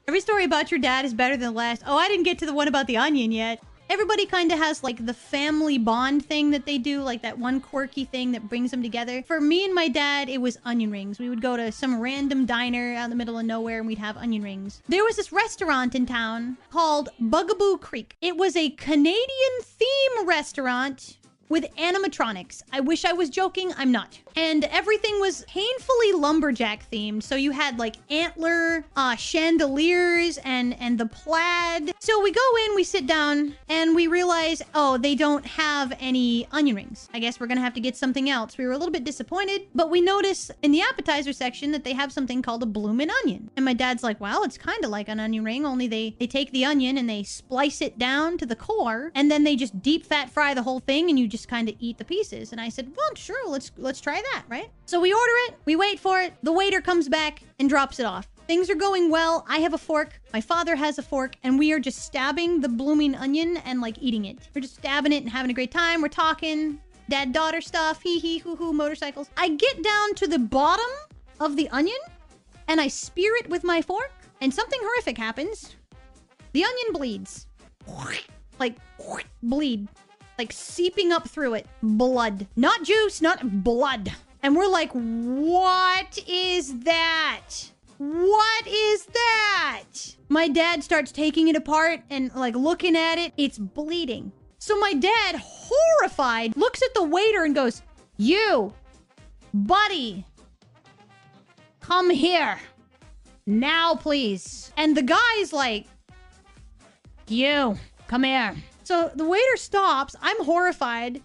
Every story about your dad is better than the last. Oh, I didn't get to the one about the onion yet. Everybody kind of has like the family bond thing that they do, like that one quirky thing that brings them together. For me and my dad, it was onion rings. We would go to some random diner out in the middle of nowhere and we'd have onion rings. There was this restaurant in town called Bugaboo Creek. It was a Canadian theme restaurant with animatronics. I wish I was joking, I'm not. And everything was painfully lumberjack themed. So you had like antler, chandeliers, and the plaid. So we go in, we sit down, and we realize, oh, they don't have any onion rings. I guess we're gonna have to get something else. We were a little bit disappointed, but we notice in the appetizer section that they have something called a bloomin' onion. And my dad's like, well, it's kind of like an onion ring, only they take the onion and they splice it down to the core, and then they just deep fat fry the whole thing, and you just kind of eat the pieces. And I said, well, sure, let's try that, right? So we order it, we wait for it, the waiter comes back and drops it off. Things are going well. I have a fork, my father has a fork, and we are just stabbing the blooming onion and like eating it. We're just stabbing it and having a great time. We're talking dad-daughter stuff, hee-hee, hoo-hoo, motorcycles. I get down to the bottom of the onion and I spear it with my fork, and something horrific happens. The onion bleeds. Like, bleed. Like seeping up through it. Blood. Not juice, not blood. And we're like, what is that? What is that? My dad starts taking it apart and like looking at it. It's bleeding. So my dad, horrified, looks at the waiter and goes, you, buddy, come here. Now, please. And the guy's like, you, come here. So the waiter stops. I'm horrified.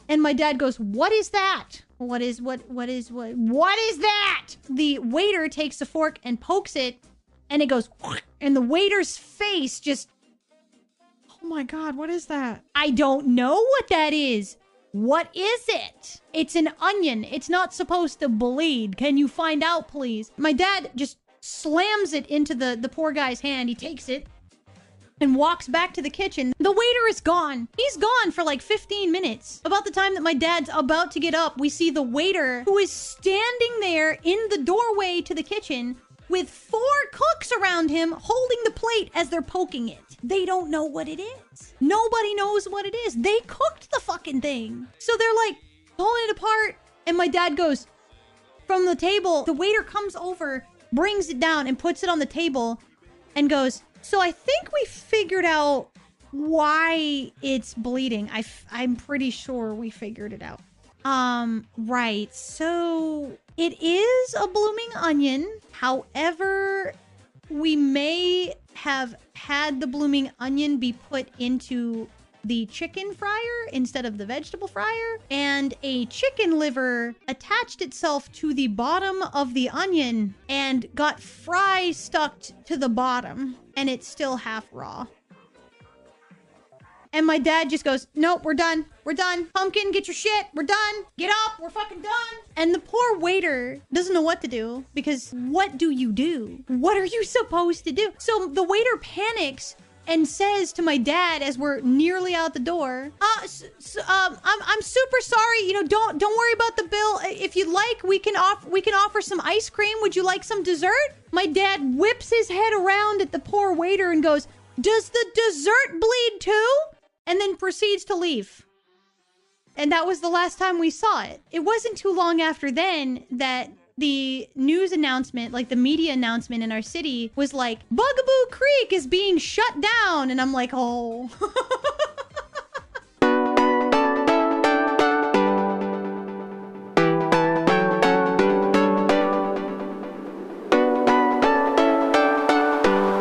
And my dad goes, what is that? What is that? The waiter takes a fork and pokes it, and it goes, and the waiter's face just, oh my God, what is that? I don't know what that is. What is it? It's an onion. It's not supposed to bleed. Can you find out, please? My dad just slams it into the poor guy's hand. He takes it and walks back to the kitchen. The waiter is gone. He's gone for like 15 minutes. About the time that my dad's about to get up, we see the waiter who is standing there in the doorway to the kitchen with 4 cooks around him holding the plate as they're poking it. They don't know what it is. Nobody knows what it is. They cooked the fucking thing. So they're like pulling it apart, and my dad goes from the table. The waiter comes over, brings it down and puts it on the table and goes, so I think we figured out why it's bleeding. I'm pretty sure we figured it out. Right. So it is a blooming onion. However, we may have had the blooming onion be put into the chicken fryer instead of the vegetable fryer, and a chicken liver attached itself to the bottom of the onion and got fry stuck to the bottom, and it's still half raw. And my dad just goes, nope, we're done. We're done. Pumpkin, get your shit. We're done. Get up. We're fucking done. And the poor waiter doesn't know what to do, because what do you do? What are you supposed to do? So the waiter panics and says to my dad as we're nearly out the door, I'm super sorry. You know, don't worry about the bill. If you'd like, we can offer some ice cream. Would you like some dessert? My dad whips his head around at the poor waiter and goes, does the dessert bleed too? And then proceeds to leave. And that was the last time we saw it. It wasn't too long after then that the news announcement, like the media announcement in our city, was like, Bugaboo Creek is being shut down. And I'm like, oh.